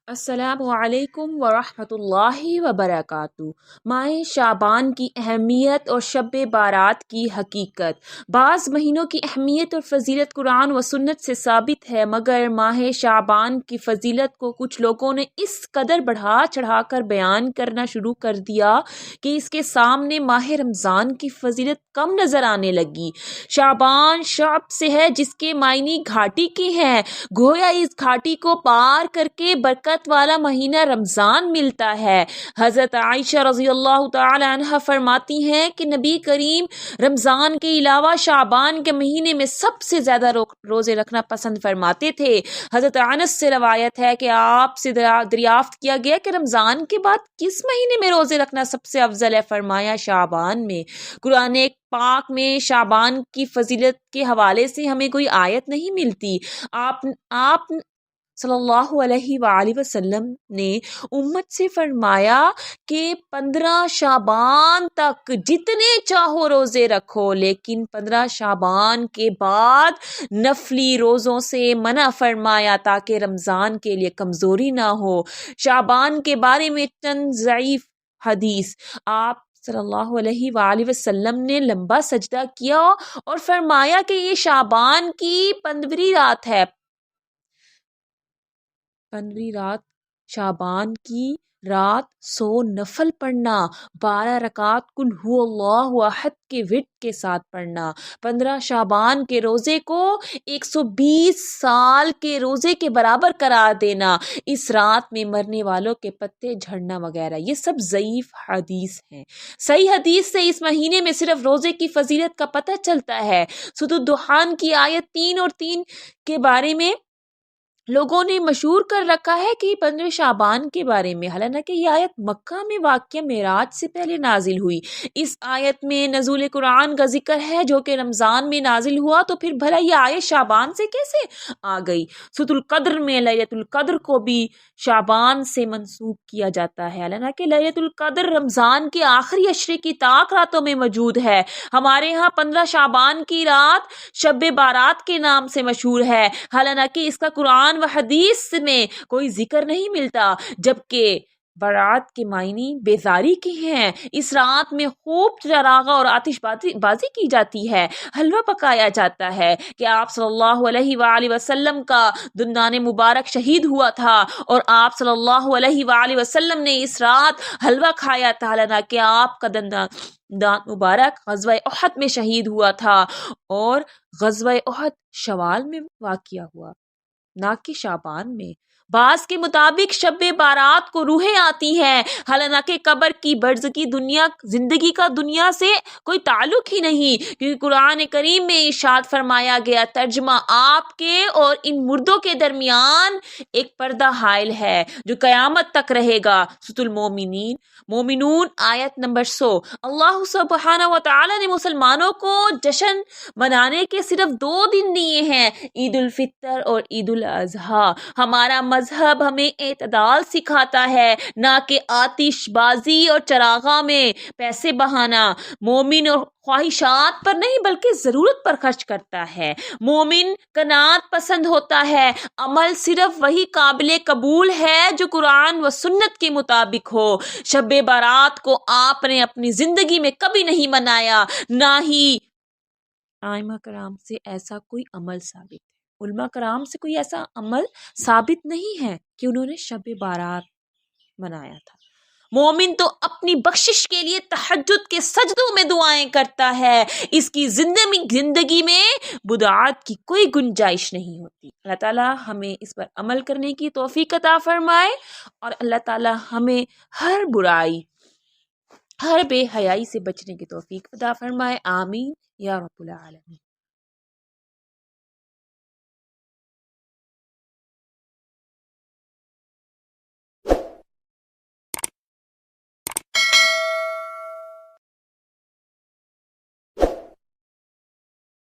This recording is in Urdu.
السلام علیکم ورحمۃ اللہ وبرکاتہ۔ ماہ شعبان کی اہمیت اور شب بارات کی حقیقت۔ بعض مہینوں کی اہمیت اور فضیلت قرآن و سنت سے ثابت ہے، مگر ماہ شعبان کی فضیلت کو کچھ لوگوں نے اس قدر بڑھا چڑھا کر بیان کرنا شروع کر دیا کہ اس کے سامنے ماہ رمضان کی فضیلت کم نظر آنے لگی۔ شعبان شعب سے ہے جس کے معنی گھاٹی کے ہیں، گویا اس گھاٹی کو پار کر کے برکت والا مہینہ رمضان ملتا ہے۔ حضرت عائشہ رضی اللہ تعالی عنہ فرماتی ہیں کہ نبی کریم رمضان کے علاوہ شعبان کے مہینے میں سب سے زیادہ روزے رکھنا پسند فرماتے تھے۔ حضرت انس سے روایت ہے کہ آپ سے دریافت کیا گیا کہ رمضان کے بعد کس مہینے میں روزے رکھنا سب سے افضل ہے؟ فرمایا شعبان میں۔ قرآن پاک میں شعبان کی فضیلت کے حوالے سے ہمیں کوئی آیت نہیں ملتی۔ آپ صلی اللہ علیہ وآلہ وسلم نے امت سے فرمایا کہ 15 شعبان تک جتنے چاہو روزے رکھو، لیکن 15 شعبان کے بعد نفلی روزوں سے منع فرمایا تاکہ رمضان کے لیے کمزوری نہ ہو۔ شعبان کے بارے میں چند ضعیف حدیث۔ آپ صلی اللہ علیہ وآلہ وسلم نے لمبا سجدہ کیا اور فرمایا کہ یہ شعبان کی 15ویں رات ہے۔ 15ویں رات شعبان کی رات 100 نفل پڑھنا، 12 رکعات قل هو اللہ احد کے وتر کے ساتھ پڑھنا، 15 شعبان کے روزے کو 120 سال کے روزے کے برابر قرار دینا، اس رات میں مرنے والوں کے پتے جھڑنا وغیرہ، یہ سب ضعیف حدیث ہیں۔ صحیح حدیث سے اس مہینے میں صرف روزے کی فضیلت کا پتہ چلتا ہے۔ سورۃ الدخان کی آیت 3 اور 3 کے بارے میں لوگوں نے مشہور کر رکھا ہے کہ 15 شعبان کے بارے میں، حالانکہ یہ آیت مکہ میں واقع معراج سے پہلے نازل ہوئی۔ اس آیت میں نزول قرآن کا ذکر ہے جو کہ رمضان میں نازل ہوا، تو پھر بھلا یہ آیت شعبان سے کیسے آ گئی؟ سورۃ القدر میں لیلۃ القدر کو بھی شعبان سے منسوب کیا جاتا ہے، حالانکہ لیلۃ القدر رمضان کے آخری عشرے کی طاق راتوں میں موجود ہے۔ ہمارے ہاں 15 شعبان کی رات شب بارات کے نام سے مشہور ہے، حالانکہ اس کا قرآن و حدیث میں کوئی ذکر نہیں ملتا، جبکہ بارات کے معنی بیزاری کے ہیں۔ اس رات میں خوب چراغاں اور آتش بازی کی جاتی ہے، حلوہ پکایا جاتا ہے کہ آپ صلی اللہ علیہ وآلہ وسلم کا دندان مبارک شہید ہوا تھا اور آپ صلی اللہ علیہ وآلہ وسلم نے اس رات حلوہ کھایا تھا، حالانکہ آپ کا دندان مبارک غزوہ احد میں شہید ہوا تھا اور غزوہ احد شوال میں واقع ہوا، نہ کہ شعبان میں۔ بعض کے مطابق شب بارات کو روحیں آتی ہیں، حالانکہ قبر کی برزخی دنیا زندگی کا دنیا سے کوئی تعلق ہی نہیں، کیونکہ قرآن کریم میں ارشاد فرمایا گیا، ترجمہ آپ کے اور ان مردوں کے درمیان ایک پردہ حائل ہے جو قیامت تک رہے گا۔ سورۃ مومنون آیت نمبر 100۔ اللہ سبحانہ و تعالی نے مسلمانوں کو جشن منانے کے صرف 2 دن دیے ہیں، عید الفطر اور عید الاضحیٰ۔ ہمارا مذہب ہمیں اعتدال سکھاتا ہے، نہ کہ آتش بازی اور چراغاں میں پیسے بہانا۔ مومن اور خواہشات پر نہیں بلکہ ضرورت پر خرچ کرتا ہے۔ مومن قناعت پسند ہوتا ہے، عمل صرف وہی قابل قبول ہے جو قرآن و سنت کے مطابق ہو۔ شب بارات کو آپ نے اپنی زندگی میں کبھی نہیں منایا، نہ ہی ائمہ کرام سے ایسا کوئی عمل ثابت ہے۔ علماء کرام سے کوئی ایسا عمل ثابت نہیں ہے کہ انہوں نے شب بارات منایا تھا۔ مومن تو اپنی بخشش کے لیے تہجد کے سجدوں میں دعائیں کرتا ہے، اس کی زندگی میں بدعات کی کوئی گنجائش نہیں ہوتی۔ اللہ تعالیٰ ہمیں اس پر عمل کرنے کی توفیق عطا فرمائے اور اللہ تعالیٰ ہمیں ہر برائی، ہر بے حیائی سے بچنے کی توفیق عطا فرمائے، آمین یا رب العالمین۔